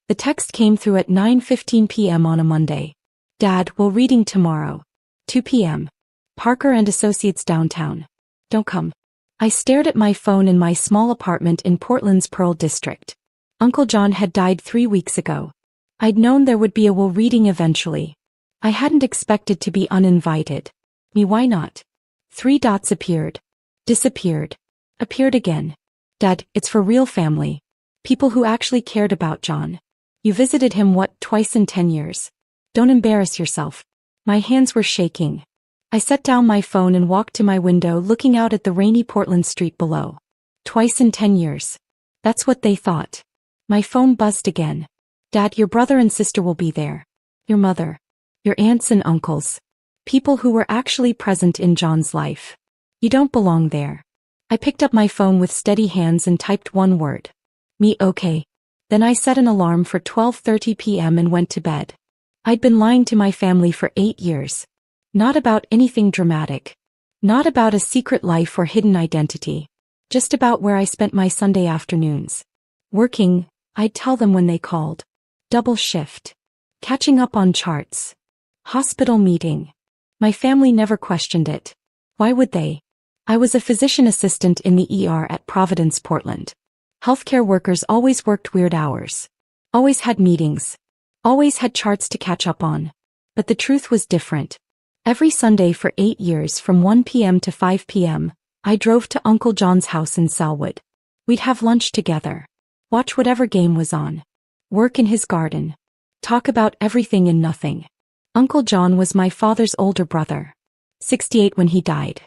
The text came through at 9:15 p.m. on a Monday. Dad, we're reading tomorrow. 2 p.m. Parker and Associates downtown. Don't come. I stared at my phone in my small apartment in Portland's Pearl District. Uncle John had died 3 weeks ago. I'd known there would be a will reading eventually. I hadn't expected to be uninvited. Why not? 3 dots appeared. Disappeared. Appeared again. Dad, it's for real family. People who actually cared about John. You visited him twice in 10 years. Don't embarrass yourself. My hands were shaking. I set down my phone and walked to my window looking out at the rainy Portland street below. Twice in 10 years. That's what they thought. My phone buzzed again. Dad, your brother and sister will be there. Your mother. Your aunts and uncles. People who were actually present in John's life. You don't belong there. I picked up my phone with steady hands and typed one word. Me okay. Then I set an alarm for 12:30 p.m. and went to bed. I'd been lying to my family for 8 years. Not about anything dramatic. Not about a secret life or hidden identity. Just about where I spent my Sunday afternoons. Working, I'd tell them when they called. Double shift. Catching up on charts. Hospital meeting. My family never questioned it. Why would they? I was a physician assistant in the ER at Providence, Portland. Healthcare workers always worked weird hours. Always had meetings. Always had charts to catch up on. But the truth was different. Every Sunday for 8 years from 1 p.m. to 5 p.m., I drove to Uncle John's house in Selwood. We'd have lunch together. Watch whatever game was on. Work in his garden. Talk about everything and nothing. Uncle John was my father's older brother. 68 when he died.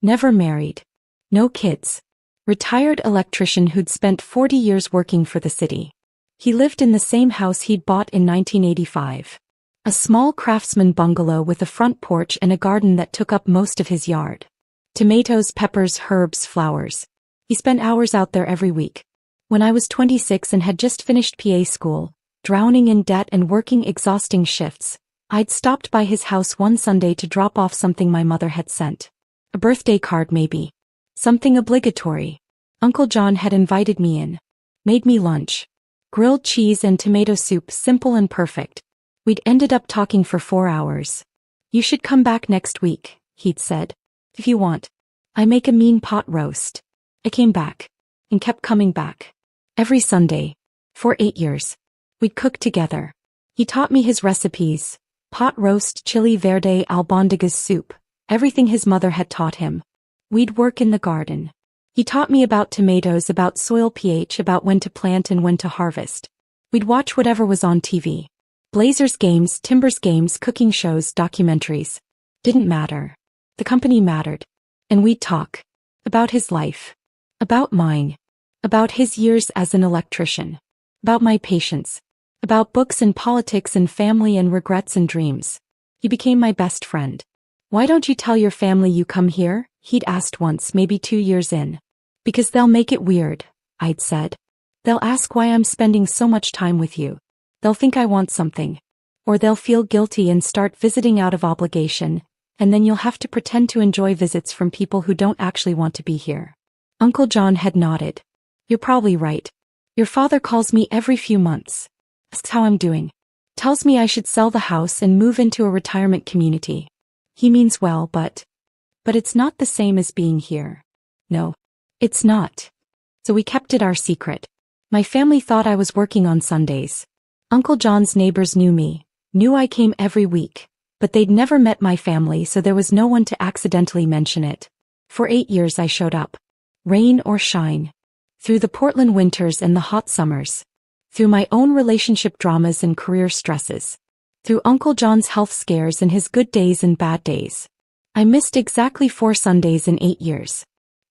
Never married. No kids. Retired electrician who'd spent 40 years working for the city. He lived in the same house he'd bought in 1985. A small craftsman bungalow with a front porch and a garden that took up most of his yard. Tomatoes, peppers, herbs, flowers. He spent hours out there every week. When I was 26 and had just finished PA school, drowning in debt and working exhausting shifts, I'd stopped by his house one Sunday to drop off something my mother had sent. A birthday card maybe. Something obligatory. Uncle John had invited me in. Made me lunch. Grilled cheese and tomato soup, simple and perfect. We'd ended up talking for 4 hours. You should come back next week, he'd said. If you want. I make a mean pot roast. I came back. And kept coming back. Every Sunday. For 8 years. We'd cook together. He taught me his recipes. Pot roast, chili verde, albondigas soup. Everything his mother had taught him. We'd work in the garden. He taught me about tomatoes, about soil pH, about when to plant and when to harvest. We'd watch whatever was on TV. Blazers games, Timbers games, cooking shows, documentaries. Didn't matter. The company mattered. And we'd talk. About his life. About mine. About his years as an electrician. About my patients. About books and politics and family and regrets and dreams. He became my best friend. Why don't you tell your family you come here? He'd asked once, maybe 2 years in. Because they'll make it weird, I'd said. They'll ask why I'm spending so much time with you. They'll think I want something. Or they'll feel guilty and start visiting out of obligation, and then you'll have to pretend to enjoy visits from people who don't actually want to be here. Uncle John had nodded. You're probably right. Your father calls me every few months. Asks how I'm doing. Tells me I should sell the house and move into a retirement community. He means well, but it's not the same as being here. No, it's not. So we kept it our secret. My family thought I was working on Sundays. Uncle John's neighbors knew me, knew I came every week, but they'd never met my family, so there was no one to accidentally mention it. For 8 years I showed up. Rain or shine. Through the Portland winters and the hot summers. Through my own relationship dramas and career stresses. Through Uncle John's health scares and his good days and bad days. I missed exactly 4 Sundays in 8 years.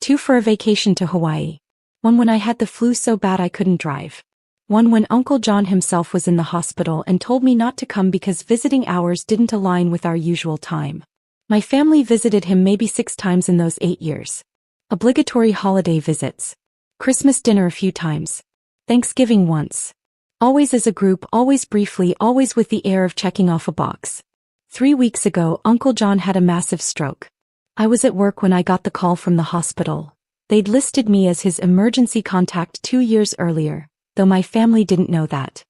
2 for a vacation to Hawaii. 1 when I had the flu so bad I couldn't drive. 1 when Uncle John himself was in the hospital and told me not to come because visiting hours didn't align with our usual time. My family visited him maybe 6 times in those 8 years. Obligatory holiday visits. Christmas dinner a few times. Thanksgiving once. Always as a group, always briefly, always with the air of checking off a box. 3 weeks ago, Uncle John had a massive stroke. I was at work when I got the call from the hospital. They'd listed me as his emergency contact 2 years earlier, though my family didn't know that.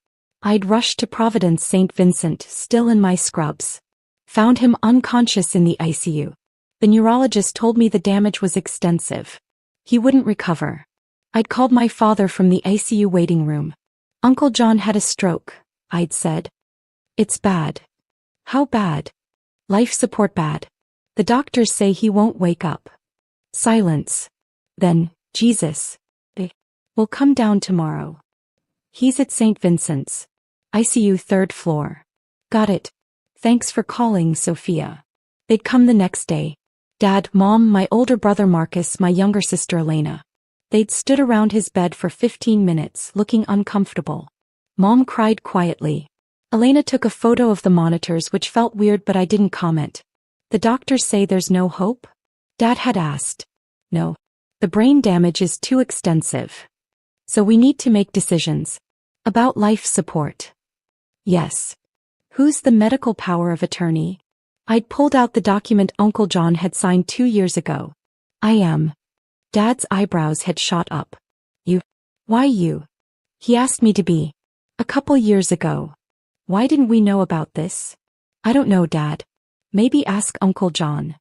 I'd rushed to Providence St. Vincent, still in my scrubs. Found him unconscious in the ICU. The neurologist told me the damage was extensive. He wouldn't recover. I'd called my father from the ICU waiting room. Uncle John had a stroke, I'd said. It's bad. How bad? Life support bad. The doctors say he won't wake up. Silence. Then, Jesus. We'll come down tomorrow. He's at St. Vincent's. ICU 3rd floor. Got it. Thanks for calling, Sophia. They'd come the next day. Dad, Mom, my older brother Marcus, my younger sister Elena. They'd stood around his bed for 15 minutes, looking uncomfortable. Mom cried quietly. Elena took a photo of the monitors, which felt weird, but I didn't comment. The doctors say there's no hope? Dad had asked. No. The brain damage is too extensive. So we need to make decisions. About life support. Yes. Who's the medical power of attorney? I'd pulled out the document Uncle John had signed 2 years ago. I am. Dad's eyebrows had shot up. You? Why you? He asked me to be. A couple years ago. Why didn't we know about this? I don't know, Dad. Maybe ask Uncle John.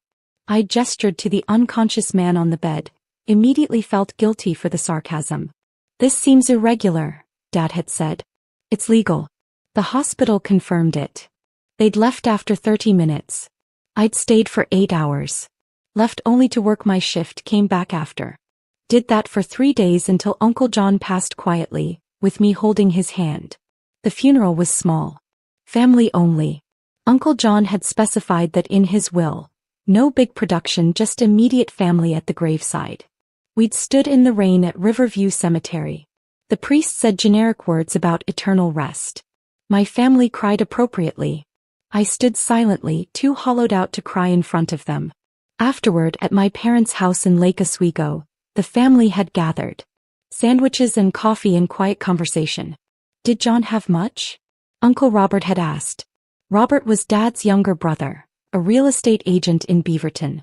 I gestured to the unconscious man on the bed, immediately felt guilty for the sarcasm. This seems irregular, Dad had said. It's legal. The hospital confirmed it. They'd left after 30 minutes. I'd stayed for 8 hours. Left only to work my shift, came back after. Did that for 3 days until Uncle John passed quietly, with me holding his hand. The funeral was small. Family only. Uncle John had specified that in his will. No big production, just immediate family at the graveside. We'd stood in the rain at Riverview Cemetery. The priest said generic words about eternal rest. My family cried appropriately. I stood silently, too hollowed out to cry in front of them. Afterward, at my parents' house in Lake Oswego, the family had gathered. Sandwiches and coffee and quiet conversation. Did John have much? Uncle Robert had asked. Robert was Dad's younger brother, a real estate agent in Beaverton.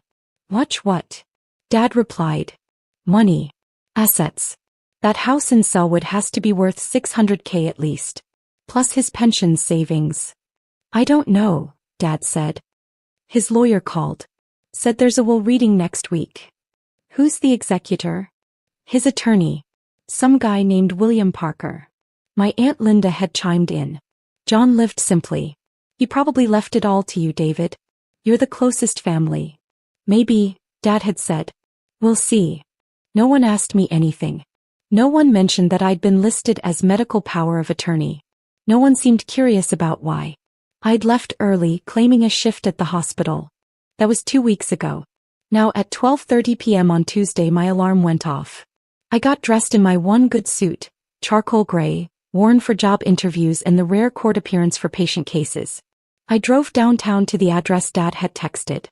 What? Dad replied. Money. Assets. That house in Selwood has to be worth $600K at least. Plus his pension savings. I don't know, Dad said. His lawyer called. Said there's a will reading next week. Who's the executor? His attorney. Some guy named William Parker. My Aunt Linda had chimed in. John lived simply. He probably left it all to you, David. You're the closest family. Maybe, Dad had said. We'll see. No one asked me anything. No one mentioned that I'd been listed as medical power of attorney. No one seemed curious about why. I'd left early, claiming a shift at the hospital. That was 2 weeks ago. Now at 12:30 p.m. on Tuesday my alarm went off. I got dressed in my one good suit, charcoal gray, worn for job interviews and the rare court appearance for patient cases. I drove downtown to the address Dad had texted.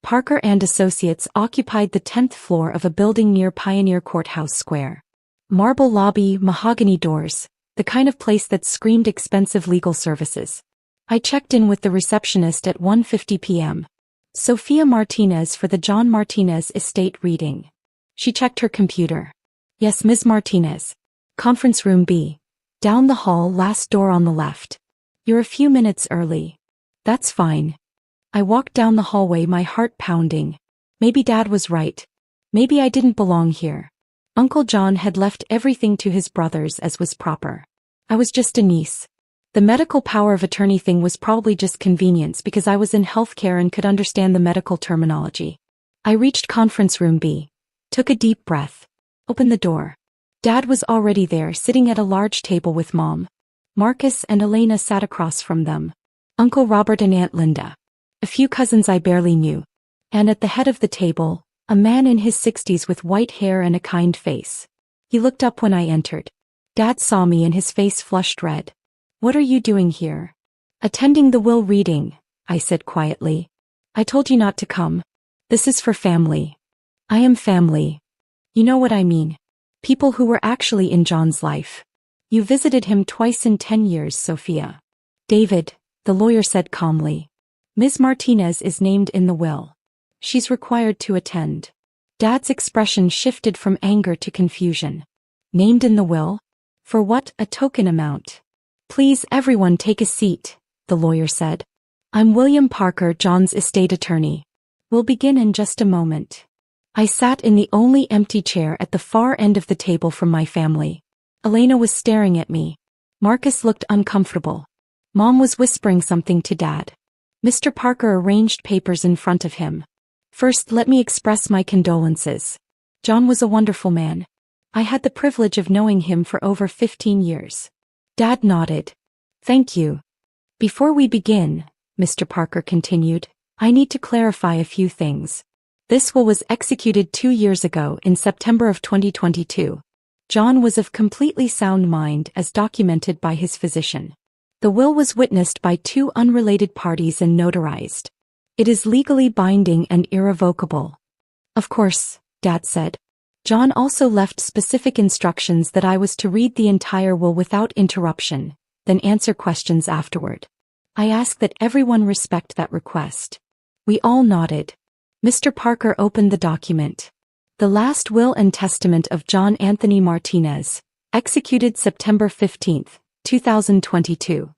Parker and Associates occupied the 10th floor of a building near Pioneer Courthouse Square. Marble lobby, mahogany doors, the kind of place that screamed expensive legal services. I checked in with the receptionist at 1:50 p.m. Sophia Martinez for the John Martinez estate reading. She checked her computer. Yes, Ms. Martinez. Conference room B. Down the hall, last door on the left. You're a few minutes early. That's fine. I walked down the hallway, my heart pounding. Maybe Dad was right. Maybe I didn't belong here. Uncle John had left everything to his brothers as was proper. I was just a niece. The medical power of attorney thing was probably just convenience because I was in healthcare and could understand the medical terminology. I reached conference room B. Took a deep breath. Opened the door. Dad was already there, sitting at a large table with Mom. Marcus and Elena sat across from them. Uncle Robert and Aunt Linda. A few cousins I barely knew. And at the head of the table, a man in his 60s with white hair and a kind face. He looked up when I entered. Dad saw me and his face flushed red. What are you doing here? Attending the will reading, I said quietly. I told you not to come. This is for family. I am family. You know what I mean. People who were actually in John's life. You visited him twice in 10 years, Sophia. David, the lawyer said calmly. Ms. Martinez is named in the will. She's required to attend. Dad's expression shifted from anger to confusion. Named in the will? For what? A token amount. Please everyone take a seat, the lawyer said. I'm William Parker, John's estate attorney. We'll begin in just a moment. I sat in the only empty chair at the far end of the table from my family. Elena was staring at me. Marcus looked uncomfortable. Mom was whispering something to Dad. Mr. Parker arranged papers in front of him. First, let me express my condolences. John was a wonderful man. I had the privilege of knowing him for over 15 years. Dad nodded. Thank you. Before we begin, Mr. Parker continued, I need to clarify a few things. This will was executed 2 years ago in September of 2022. John was of completely sound mind as documented by his physician. The will was witnessed by 2 unrelated parties and notarized. It is legally binding and irrevocable. Of course, Dad said. John also left specific instructions that I was to read the entire will without interruption, then answer questions afterward. I ask that everyone respect that request. We all nodded. Mr. Parker opened the document. The last will and testament of John Anthony Martinez, executed September 15, 2022.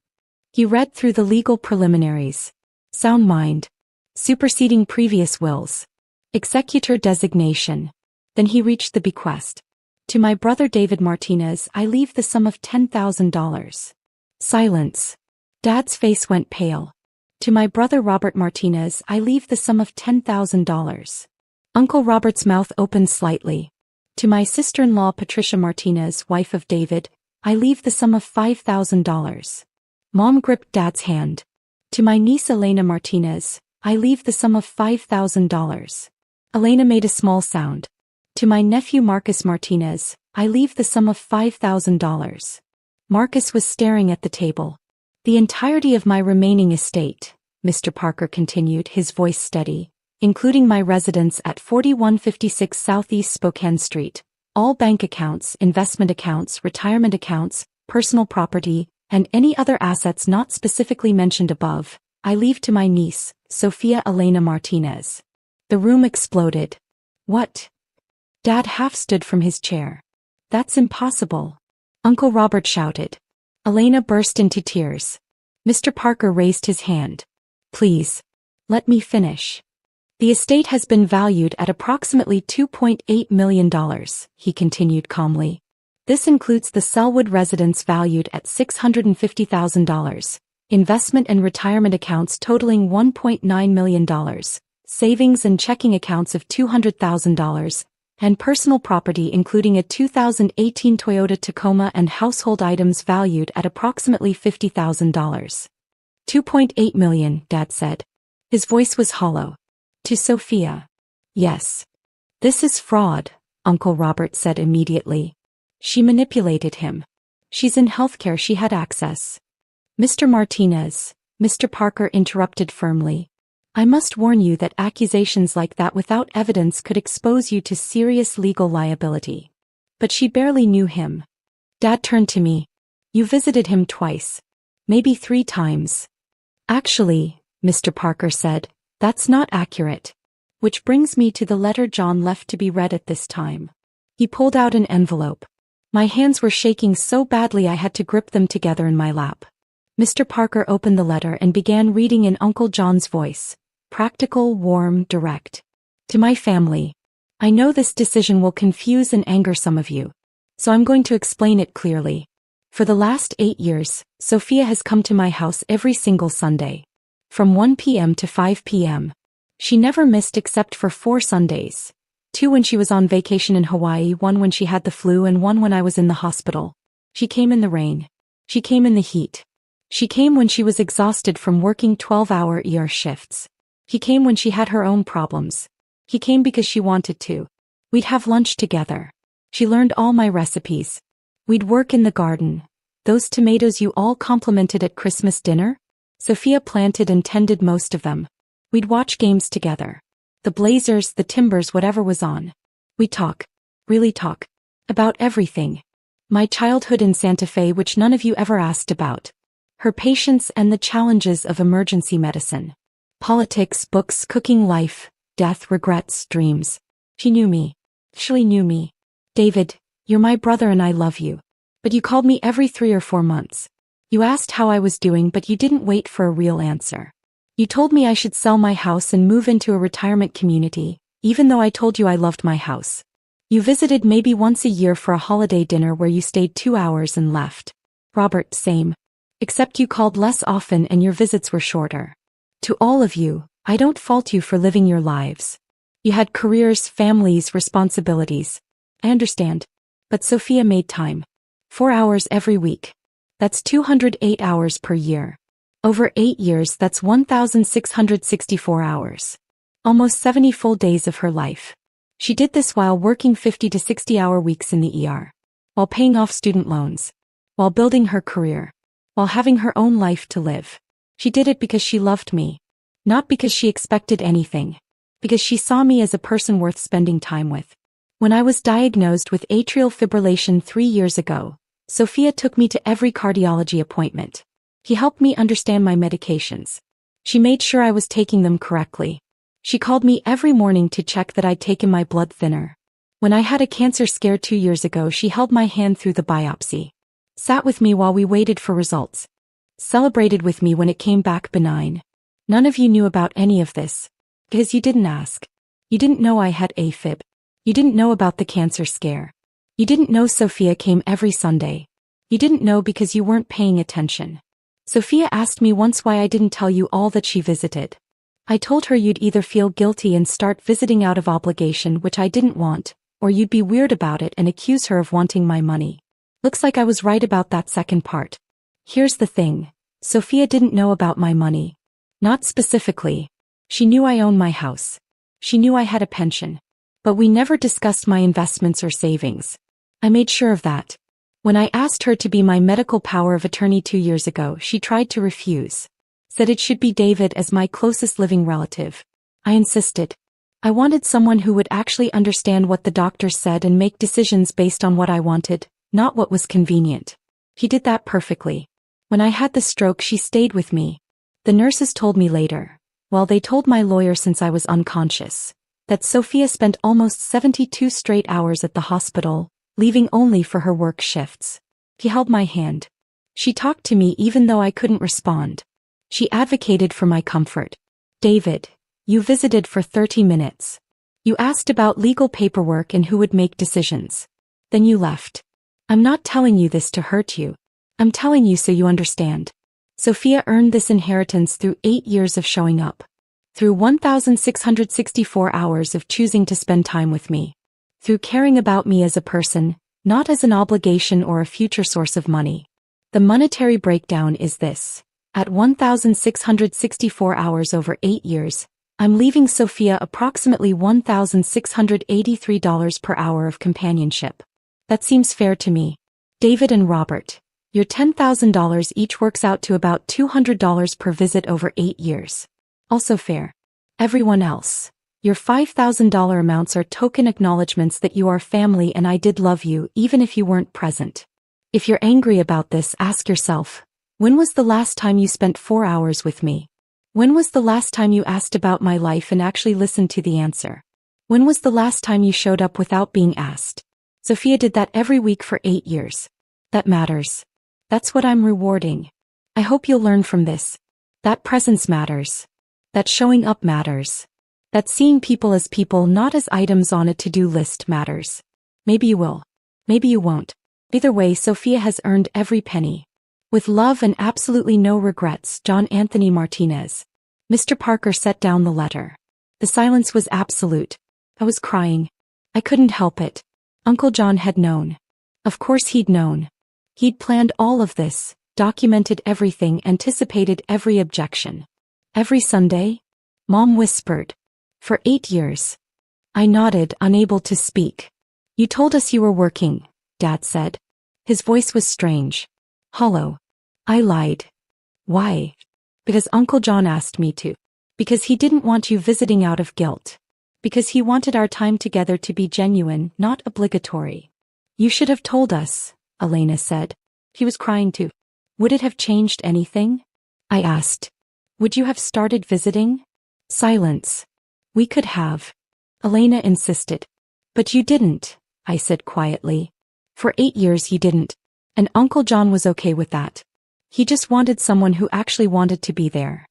He read through the legal preliminaries. Sound mind. Superseding previous wills. Executor designation. Then he reached the bequest. To my brother David Martinez, I leave the sum of $10,000. Silence. Dad's face went pale. To my brother Robert Martinez, I leave the sum of $10,000. Uncle Robert's mouth opened slightly. To my sister-in-law Patricia Martinez, wife of David, I leave the sum of $5,000. Mom gripped Dad's hand. To my niece Elena Martinez, I leave the sum of $5,000. Elena made a small sound. To my nephew Marcus Martinez, I leave the sum of $5,000. Marcus was staring at the table. The entirety of my remaining estate, Mr. Parker continued, his voice steady, including my residence at 4156 Southeast Spokane Street, all bank accounts, investment accounts, retirement accounts, personal property, and any other assets not specifically mentioned above, I leave to my niece, Sophia Elena Martinez. The room exploded. What? Dad half stood from his chair. That's impossible. Uncle Robert shouted. Elena burst into tears. Mr. Parker raised his hand. Please. Let me finish. The estate has been valued at approximately $2.8 million, he continued calmly. This includes the Selwood residence valued at $650,000, investment and retirement accounts totaling $1.9 million, savings and checking accounts of $200,000, and personal property including a 2018 Toyota Tacoma and household items valued at approximately $50,000. $2.8 million, Dad said. His voice was hollow. To Sophia. Yes. This is fraud, Uncle Robert said immediately. She manipulated him. She's in healthcare, she had access. Mr. Martinez, Mr. Parker interrupted firmly. I must warn you that accusations like that without evidence could expose you to serious legal liability. But she barely knew him. Dad turned to me. You visited him twice. Maybe 3 times. Actually, Mr. Parker said, that's not accurate. Which brings me to the letter John left to be read at this time. He pulled out an envelope. My hands were shaking so badly I had to grip them together in my lap. Mr. Parker opened the letter and began reading in Uncle John's voice. Practical, warm, direct. To my family. I know this decision will confuse and anger some of you. So I'm going to explain it clearly. For the last 8 years, Sophia has come to my house every single Sunday. From 1 p.m. to 5 p.m. She never missed except for 4 Sundays. 2 when she was on vacation in Hawaii, 1 when she had the flu, and 1 when I was in the hospital. She came in the rain. She came in the heat. She came when she was exhausted from working 12-hour ER shifts. He came when she had her own problems. He came because she wanted to. We'd have lunch together. She learned all my recipes. We'd work in the garden. Those tomatoes you all complimented at Christmas dinner? Sophia planted and tended most of them. We'd watch games together. The Blazers, the Timbers, whatever was on. We'd talk. Really talk. About everything. My childhood in Santa Fe, which none of you ever asked about. Her patients and the challenges of emergency medicine. Politics, books, cooking, life, death, regrets, dreams. She knew me. She knew me. David, you're my brother and I love you. But you called me every 3 or 4 months. You asked how I was doing, but you didn't wait for a real answer. You told me I should sell my house and move into a retirement community, even though I told you I loved my house. You visited maybe once a year for a holiday dinner where you stayed 2 hours and left. Robert, same. Except you called less often and your visits were shorter. To all of you, I don't fault you for living your lives. You had careers, families, responsibilities. I understand. But Sophia made time. 4 hours every week. That's 208 hours per year. Over 8 years, that's 1,664 hours. Almost 70 full days of her life. She did this while working 50 to 60-hour weeks in the ER. While paying off student loans. While building her career. While having her own life to live. She did it because she loved me. Not because she expected anything. Because she saw me as a person worth spending time with. When I was diagnosed with atrial fibrillation 3 years ago, Sophia took me to every cardiology appointment. He helped me understand my medications. She made sure I was taking them correctly. She called me every morning to check that I'd taken my blood thinner. When I had a cancer scare 2 years ago, she held my hand through the biopsy. Sat with me while we waited for results. Celebrated with me when it came back benign. None of you knew about any of this. Because you didn't ask. You didn't know I had AFib. You didn't know about the cancer scare. You didn't know Sophia came every Sunday. You didn't know because you weren't paying attention. Sophia asked me once why I didn't tell you all that she visited. I told her you'd either feel guilty and start visiting out of obligation, which I didn't want, or you'd be weird about it and accuse her of wanting my money. Looks like I was right about that second part. Here's the thing. Sophia didn't know about my money. Not specifically. She knew I owned my house. She knew I had a pension. But we never discussed my investments or savings. I made sure of that. When I asked her to be my medical power of attorney 2 years ago, she tried to refuse. Said it should be David as my closest living relative. I insisted. I wanted someone who would actually understand what the doctors said and make decisions based on what I wanted, not what was convenient. He did that perfectly. When I had the stroke, she stayed with me. The nurses told me later, well, they told my lawyer since I was unconscious, that Sophia spent almost 72 straight hours at the hospital, leaving only for her work shifts. He held my hand. She talked to me even though I couldn't respond. She advocated for my comfort. David, you visited for 30 minutes. You asked about legal paperwork and who would make decisions. Then you left. I'm not telling you this to hurt you. I'm telling you so you understand. Sophia earned this inheritance through 8 years of showing up. Through 1,664 hours of choosing to spend time with me. Through caring about me as a person, not as an obligation or a future source of money. The monetary breakdown is this. At 1,664 hours over 8 years, I'm leaving Sophia approximately $1,683 per hour of companionship. That seems fair to me. David and Robert, your $10,000 each works out to about $200 per visit over 8 years. Also fair. Everyone else. Your $5,000 amounts are token acknowledgments that you are family and I did love you even if you weren't present. If you're angry about this, ask yourself, when was the last time you spent 4 hours with me? When was the last time you asked about my life and actually listened to the answer? When was the last time you showed up without being asked? Sophia did that every week for 8 years. That matters. That's what I'm rewarding. I hope you'll learn from this. That presence matters. That showing up matters. That seeing people as people, not as items on a to-do list, matters. Maybe you will. Maybe you won't. Either way, Sophia has earned every penny. With love and absolutely no regrets, John Anthony Martinez. Mr. Parker set down the letter. The silence was absolute. I was crying. I couldn't help it. Uncle John had known. Of course he'd known. He'd planned all of this, documented everything, anticipated every objection. Every Sunday? Mom whispered. For 8 years. I nodded, unable to speak. You told us you were working, Dad said. His voice was strange. Hollow. I lied. Why? Because Uncle John asked me to. Because he didn't want you visiting out of guilt. Because he wanted our time together to be genuine, not obligatory. You should have told us, Elena said. He was crying too. Would it have changed anything? I asked. Would you have started visiting? Silence. We could have. Elena insisted. But you didn't, I said quietly. For 8 years you didn't. And Uncle John was okay with that. He just wanted someone who actually wanted to be there.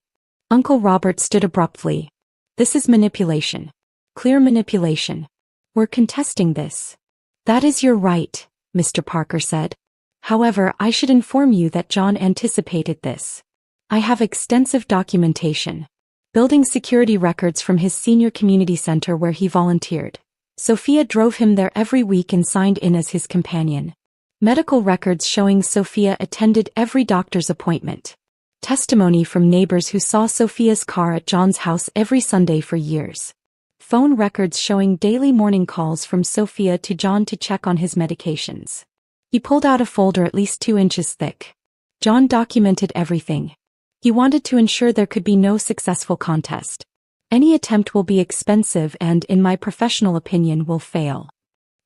Uncle Robert stood abruptly. This is manipulation. Clear manipulation. We're contesting this. That is your right, Mr. Parker said. However, I should inform you that John anticipated this. I have extensive documentation. Building security records from his senior community center where he volunteered. Sophia drove him there every week and signed in as his companion. Medical records showing Sophia attended every doctor's appointment. Testimony from neighbors who saw Sophia's car at John's house every Sunday for years. Phone records showing daily morning calls from Sophia to John to check on his medications. He pulled out a folder at least 2 inches thick. John documented everything. He wanted to ensure there could be no successful contest. Any attempt will be expensive and, in my professional opinion, will fail.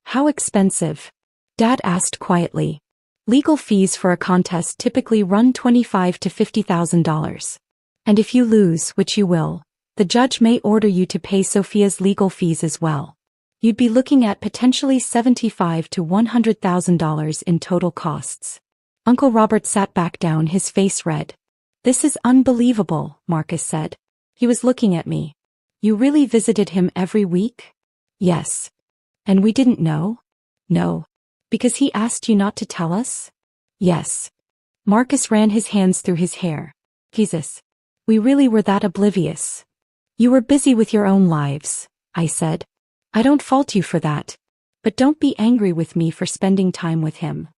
How expensive? Dad asked quietly. Legal fees for a contest typically run $25,000 to $50,000. And if you lose, which you will, the judge may order you to pay Sophia's legal fees as well. You'd be looking at potentially $75,000 to $100,000 in total costs. Uncle Robert sat back down, his face red. This is unbelievable, Marcus said. He was looking at me. You really visited him every week? Yes. And we didn't know? No. Because he asked you not to tell us? Yes. Marcus ran his hands through his hair. Jesus. We really were that oblivious. You were busy with your own lives, I said. I don't fault you for that. But don't be angry with me for spending time with him.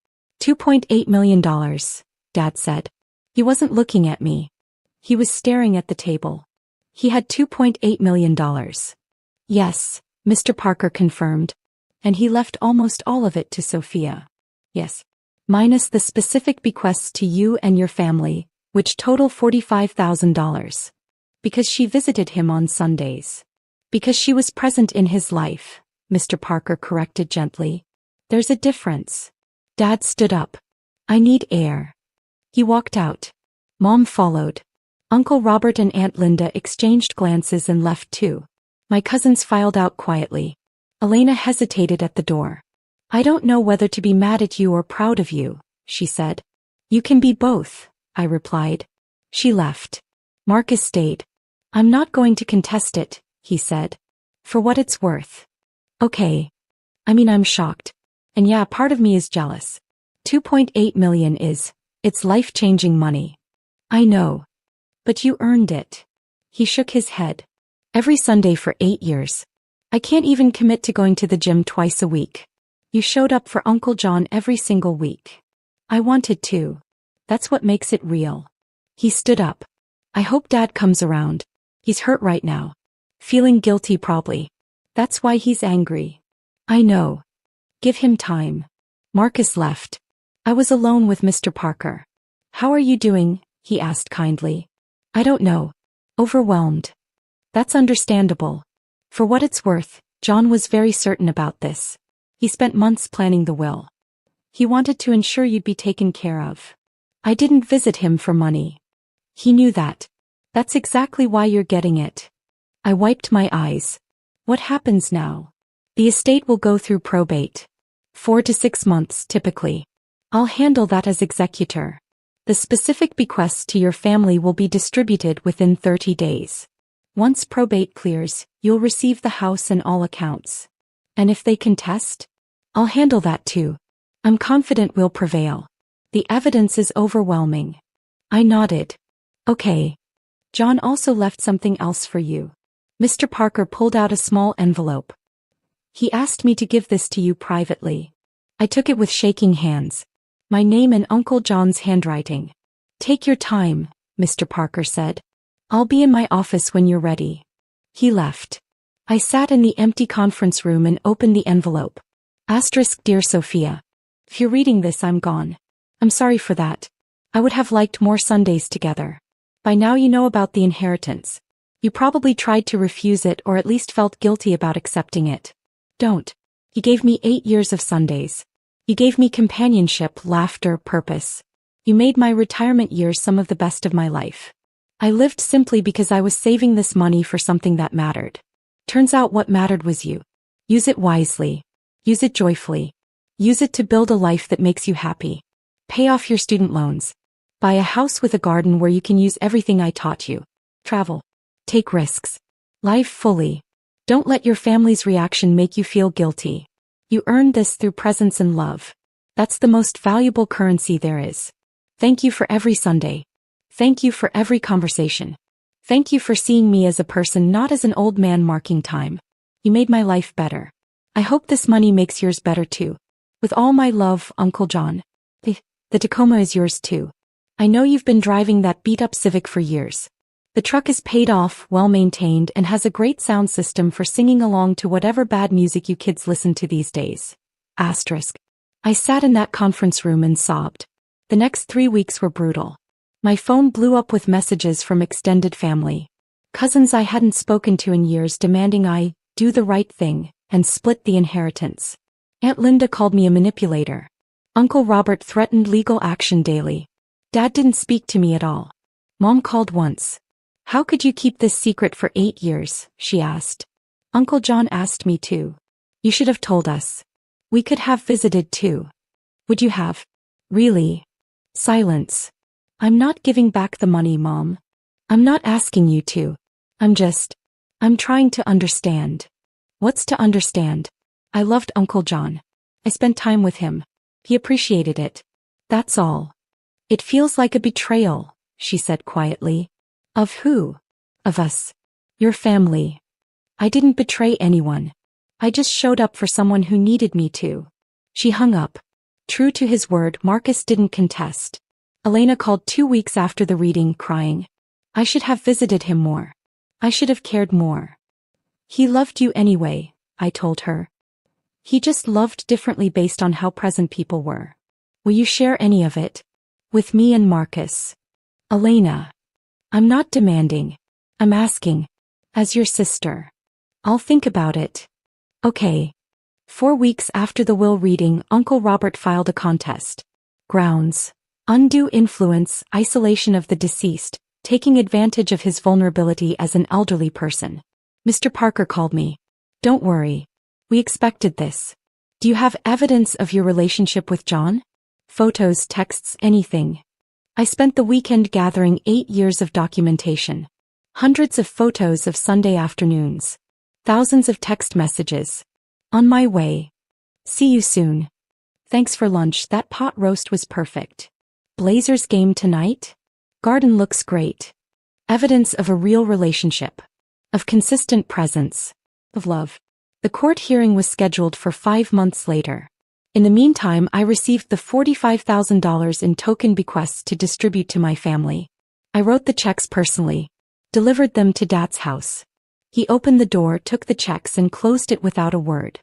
$2.8 million, Dad said. He wasn't looking at me. He was staring at the table. He had $2.8 million. Yes, Mr. Parker confirmed. And he left almost all of it to Sophia. Yes. Minus the specific bequests to you and your family, which total $45,000. Because she visited him on Sundays. Because she was present in his life, Mr. Parker corrected gently. There's a difference. Dad stood up. I need air. He walked out. Mom followed. Uncle Robert and Aunt Linda exchanged glances and left too. My cousins filed out quietly. Elena hesitated at the door. I don't know whether to be mad at you or proud of you, she said. You can be both, I replied. She left. Marcus stayed. I'm not going to contest it, he said. For what it's worth. Okay. I'm shocked. And yeah, part of me is jealous. $2.8 million it's life-changing money. I know. But you earned it. He shook his head. Every Sunday for 8 years. I can't even commit to going to the gym twice a week. You showed up for Uncle John every single week. I wanted to. That's what makes it real. He stood up. I hope Dad comes around. He's hurt right now. Feeling guilty probably. That's why he's angry. I know. Give him time. Marcus left. I was alone with Mr. Parker. How are you doing? He asked kindly. I don't know. Overwhelmed. That's understandable. For what it's worth, John was very certain about this. He spent months planning the will. He wanted to ensure you'd be taken care of. I didn't visit him for money. He knew that. That's exactly why you're getting it. I wiped my eyes. What happens now? The estate will go through probate. 4 to 6 months, typically. I'll handle that as executor. The specific bequests to your family will be distributed within 30 days. Once probate clears, you'll receive the house and all accounts. And if they contest? I'll handle that too. I'm confident we'll prevail. The evidence is overwhelming. I nodded. Okay. John also left something else for you. Mr. Parker pulled out a small envelope. He asked me to give this to you privately. I took it with shaking hands. My name in Uncle John's handwriting. Take your time, Mr. Parker said. I'll be in my office when you're ready. He left. I sat in the empty conference room and opened the envelope. Dear Sophia. If you're reading this, I'm gone. I'm sorry for that. I would have liked more Sundays together. By now you know about the inheritance. You probably tried to refuse it or at least felt guilty about accepting it. Don't. He gave me 8 years of Sundays. You gave me companionship, laughter, purpose. You made my retirement years some of the best of my life. I lived simply because I was saving this money for something that mattered. Turns out what mattered was you. Use it wisely. Use it joyfully. Use it to build a life that makes you happy. Pay off your student loans. Buy a house with a garden where you can use everything I taught you. Travel. Take risks. Live fully. Don't let your family's reaction make you feel guilty. You earned this through presence and love. That's the most valuable currency there is. Thank you for every Sunday. Thank you for every conversation. Thank you for seeing me as a person, not as an old man marking time. You made my life better. I hope this money makes yours better too. With all my love, Uncle John. The Tacoma is yours too. I know you've been driving that beat-up Civic for years. The truck is paid off, well-maintained, and has a great sound system for singing along to whatever bad music you kids listen to these days. Asterisk. I sat in that conference room and sobbed. The next 3 weeks were brutal. My phone blew up with messages from extended family. Cousins I hadn't spoken to in years demanding I do the right thing and split the inheritance. Aunt Linda called me a manipulator. Uncle Robert threatened legal action daily. Dad didn't speak to me at all. Mom called once. How could you keep this secret for 8 years? She asked. Uncle John asked me too. You should have told us. We could have visited too. Would you have? Really? Silence. I'm not giving back the money, Mom. I'm not asking you to. I'm trying to understand. What's to understand? I loved Uncle John. I spent time with him. He appreciated it. That's all. It feels like a betrayal, she said quietly. Of who? Of us. Your family. I didn't betray anyone. I just showed up for someone who needed me to. She hung up. True to his word, Marcus didn't contest. Elena called 2 weeks after the reading, crying. I should have visited him more. I should have cared more. He loved you anyway, I told her. He just loved differently based on how present people were. Will you share any of it? With me and Marcus. Elena. I'm not demanding. I'm asking. As your sister. I'll think about it. Okay. 4 weeks after the will reading, Uncle Robert filed a contest. Grounds. Undue influence, isolation of the deceased, taking advantage of his vulnerability as an elderly person. Mr. Parker called me. Don't worry. We expected this. Do you have evidence of your relationship with John? Photos, texts, anything. I spent the weekend gathering 8 years of documentation. Hundreds of photos of Sunday afternoons. Thousands of text messages. On my way. See you soon. Thanks for lunch, that pot roast was perfect. Blazers game tonight? Garden looks great. Evidence of a real relationship. Of consistent presence. Of love. The court hearing was scheduled for 5 months later. In the meantime, I received the $45,000 in token bequests to distribute to my family. I wrote the checks personally. Delivered them to Dad's house. He opened the door, took the checks and closed it without a word.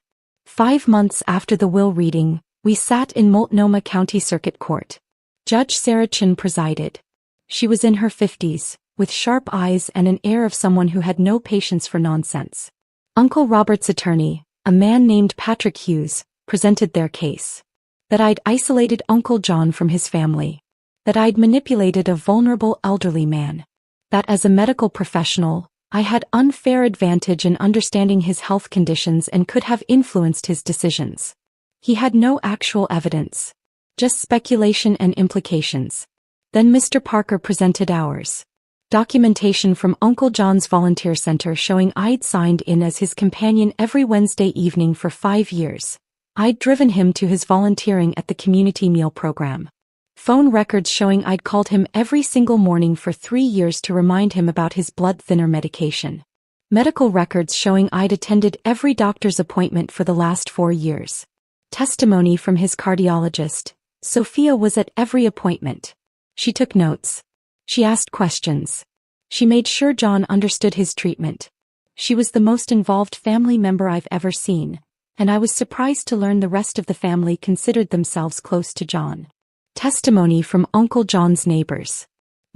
5 months after the will reading, we sat in Multnomah County Circuit Court. Judge Sarah Chin presided. She was in her 50s, with sharp eyes and an air of someone who had no patience for nonsense. Uncle Robert's attorney, a man named Patrick Hughes, presented their case. That I'd isolated Uncle John from his family. That I'd manipulated a vulnerable elderly man. That as a medical professional, I had unfair advantage in understanding his health conditions and could have influenced his decisions. He had no actual evidence. Just speculation and implications. Then Mr. Parker presented ours. Documentation from Uncle John's volunteer center showing I'd signed in as his companion every Wednesday evening for 5 years. I'd driven him to his volunteering at the community meal program. Phone records showing I'd called him every single morning for 3 years to remind him about his blood thinner medication. Medical records showing I'd attended every doctor's appointment for the last 4 years. Testimony from his cardiologist. Sophia was at every appointment. She took notes. She asked questions. She made sure John understood his treatment. She was the most involved family member I've ever seen, and I was surprised to learn the rest of the family considered themselves close to John. Testimony from Uncle John's neighbors.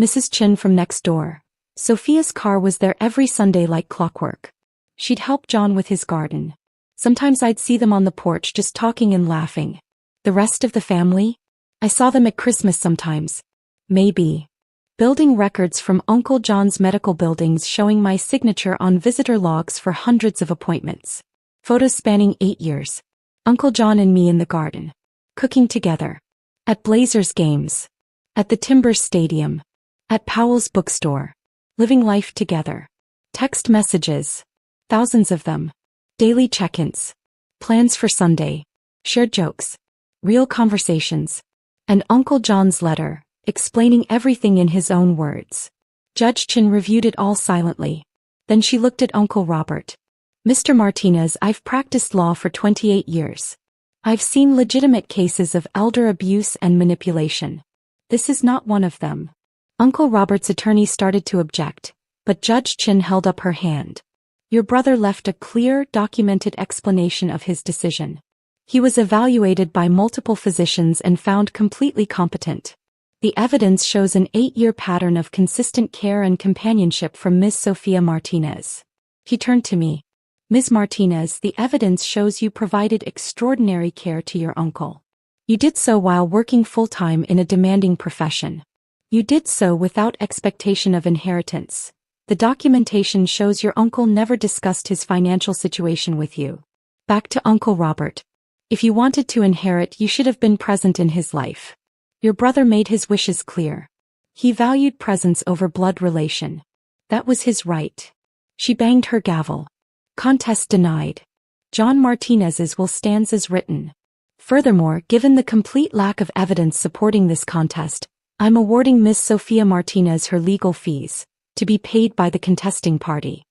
Mrs. Chin from next door. Sophia's car was there every Sunday like clockwork. She'd help John with his garden. Sometimes I'd see them on the porch just talking and laughing. The rest of the family? I saw them at Christmas sometimes. Maybe. Building records from Uncle John's medical buildings showing my signature on visitor logs for hundreds of appointments. Photos spanning 8 years. Uncle John and me in the garden. Cooking together. At Blazers games. At the Timbers Stadium. At Powell's bookstore. Living life together. Text messages. Thousands of them. Daily check-ins. Plans for Sunday. Shared jokes. Real conversations. And Uncle John's letter, explaining everything in his own words. Judge Chin reviewed it all silently. Then she looked at Uncle Robert. Mr. Martinez, I've practiced law for 28 years. I've seen legitimate cases of elder abuse and manipulation. This is not one of them. Uncle Robert's attorney started to object, but Judge Chin held up her hand. Your brother left a clear, documented explanation of his decision. He was evaluated by multiple physicians and found completely competent. The evidence shows an 8-year pattern of consistent care and companionship from Ms. Sophia Martinez. He turned to me. Ms. Martinez, the evidence shows you provided extraordinary care to your uncle. You did so while working full-time in a demanding profession. You did so without expectation of inheritance. The documentation shows your uncle never discussed his financial situation with you. Back to Uncle Robert. If you wanted to inherit, you should have been present in his life. Your brother made his wishes clear. He valued presence over blood relation. That was his right. She banged her gavel. Contest denied. John Martinez's will stands as written. Furthermore, given the complete lack of evidence supporting this contest, I'm awarding Ms. Sophia Martinez her legal fees, to be paid by the contesting party.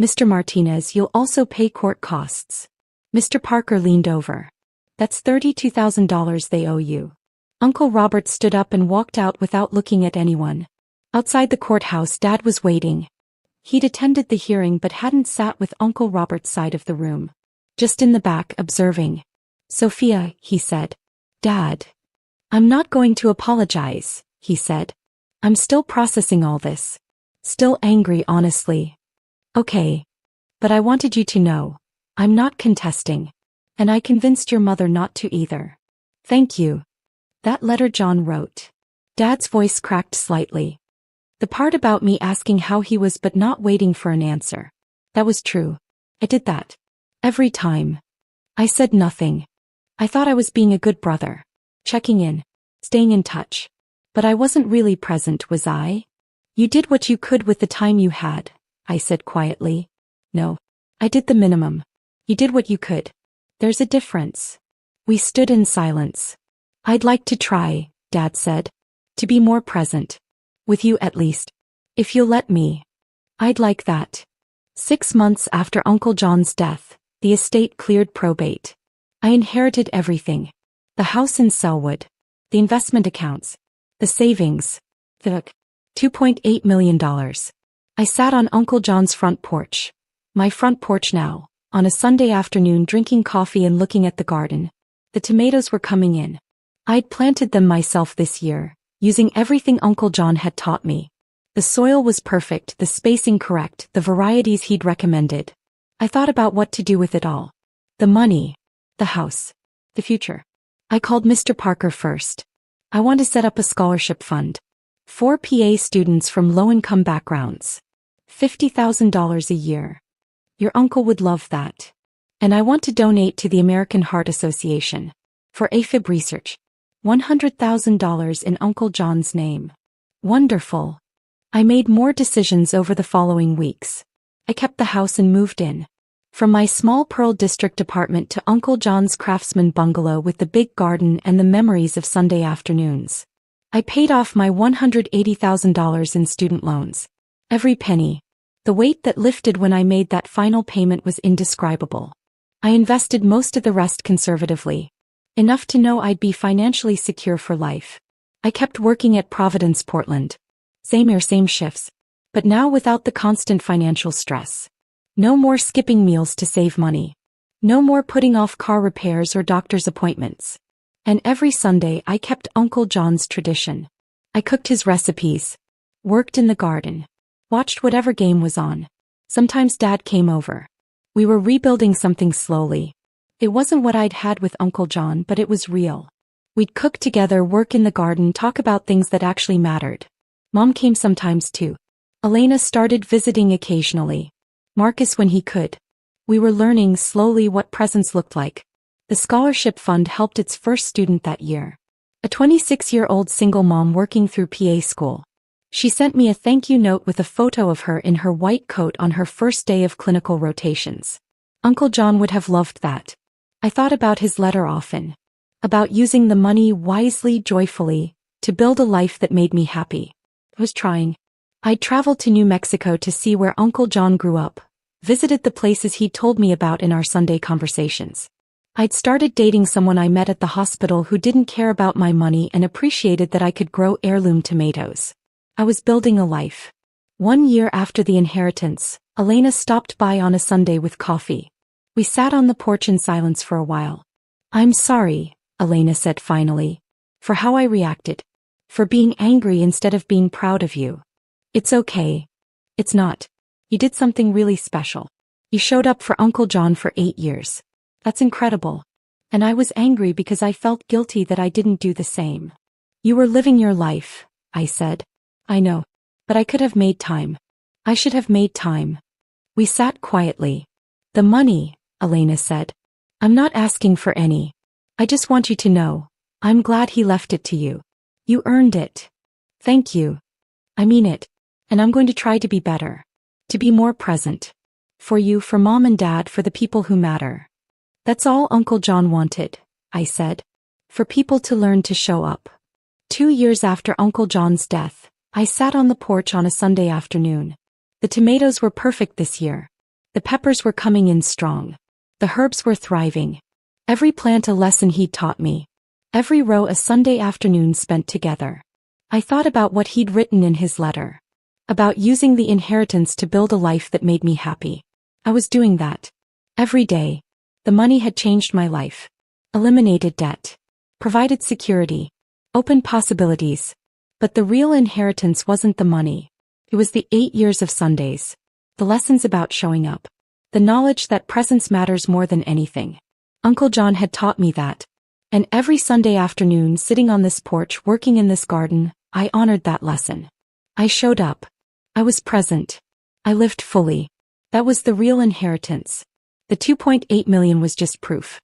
Mr. Martinez, you'll also pay court costs. Mr. Parker leaned over. That's $32,000 they owe you. Uncle Robert stood up and walked out without looking at anyone. Outside the courthouse, Dad was waiting. He'd attended the hearing but hadn't sat with Uncle Robert's side of the room. Just in the back, observing. Sophia, he said. Dad. I'm not going to apologize, he said. I'm still processing all this. Still angry, honestly. Okay. But I wanted you to know. I'm not contesting. And I convinced your mother not to either. Thank you. That letter John wrote. Dad's voice cracked slightly. The part about me asking how he was but not waiting for an answer. That was true. I did that. Every time. I said nothing. I thought I was being a good brother. Checking in. Staying in touch. But I wasn't really present, was I? You did what you could with the time you had, I said quietly. No. I did the minimum. You did what you could. There's a difference. We stood in silence. I'd like to try, Dad said. To be more present. With you at least. If you'll let me. I'd like that. 6 months after Uncle John's death, the estate cleared probate. I inherited everything. The house in Selwood. The investment accounts. The savings. The $2.8 million. I sat on Uncle John's front porch. My front porch now, on a Sunday afternoon drinking coffee and looking at the garden. The tomatoes were coming in. I'd planted them myself this year, using everything Uncle John had taught me. The soil was perfect, the spacing correct, the varieties he'd recommended. I thought about what to do with it all. The money. The house. The future. I called Mr. Parker first. I want to set up a scholarship fund. 4 PA students from low-income backgrounds. $50,000 a year. Your uncle would love that. And I want to donate to the American Heart Association. For AFib research. $100,000 in Uncle John's name. Wonderful. I made more decisions over the following weeks. I kept the house and moved in. From my small Pearl District apartment to Uncle John's craftsman bungalow with the big garden and the memories of Sunday afternoons. I paid off my $180,000 in student loans. Every penny. The weight that lifted when I made that final payment was indescribable. I invested most of the rest conservatively. Enough to know I'd be financially secure for life. I kept working at Providence, Portland. Same shifts. But now without the constant financial stress. No more skipping meals to save money. No more putting off car repairs or doctor's appointments. And every Sunday I kept Uncle John's tradition. I cooked his recipes. Worked in the garden. Watched whatever game was on. Sometimes Dad came over. We were rebuilding something slowly. It wasn't what I'd had with Uncle John, but it was real. We'd cook together, work in the garden, talk about things that actually mattered. Mom came sometimes too. Elena started visiting occasionally. Marcus when he could. We were learning slowly what presents looked like. The scholarship fund helped its first student that year. a 26-year-old single mom working through PA school. She sent me a thank you note with a photo of her in her white coat on her first day of clinical rotations. Uncle John would have loved that. I thought about his letter often. About using the money wisely, joyfully, to build a life that made me happy. I was trying. I'd traveled to New Mexico to see where Uncle John grew up, visited the places he'd told me about in our Sunday conversations. I'd started dating someone I met at the hospital who didn't care about my money and appreciated that I could grow heirloom tomatoes. I was building a life. 1 year after the inheritance, Elena stopped by on a Sunday with coffee. We sat on the porch in silence for a while. "I'm sorry," Elena said finally, "for how I reacted. For being angry instead of being proud of you. It's okay. It's not. You did something really special. You showed up for Uncle John for 8 years. That's incredible. And I was angry because I felt guilty that I didn't do the same. You were living your life," I said. "I know. But I could have made time. I should have made time." We sat quietly. "The money," Elena said. "I'm not asking for any. I just want you to know. I'm glad he left it to you. You earned it. Thank you. I mean it. And I'm going to try to be better. To be more present. For you, for Mom and Dad, for the people who matter." That's all Uncle John wanted, I said. For people to learn to show up. 2 years after Uncle John's death, I sat on the porch on a Sunday afternoon. The tomatoes were perfect this year. The peppers were coming in strong. The herbs were thriving. Every plant a lesson he'd taught me. Every row a Sunday afternoon spent together. I thought about what he'd written in his letter. About using the inheritance to build a life that made me happy. I was doing that. Every day. The money had changed my life. Eliminated debt. Provided security. Opened possibilities. But the real inheritance wasn't the money. It was the 8 years of Sundays. The lessons about showing up. The knowledge that presence matters more than anything. Uncle John had taught me that. And every Sunday afternoon, sitting on this porch working in this garden, I honored that lesson. I showed up. I was present. I lived fully. That was the real inheritance. The $2.8 million was just proof.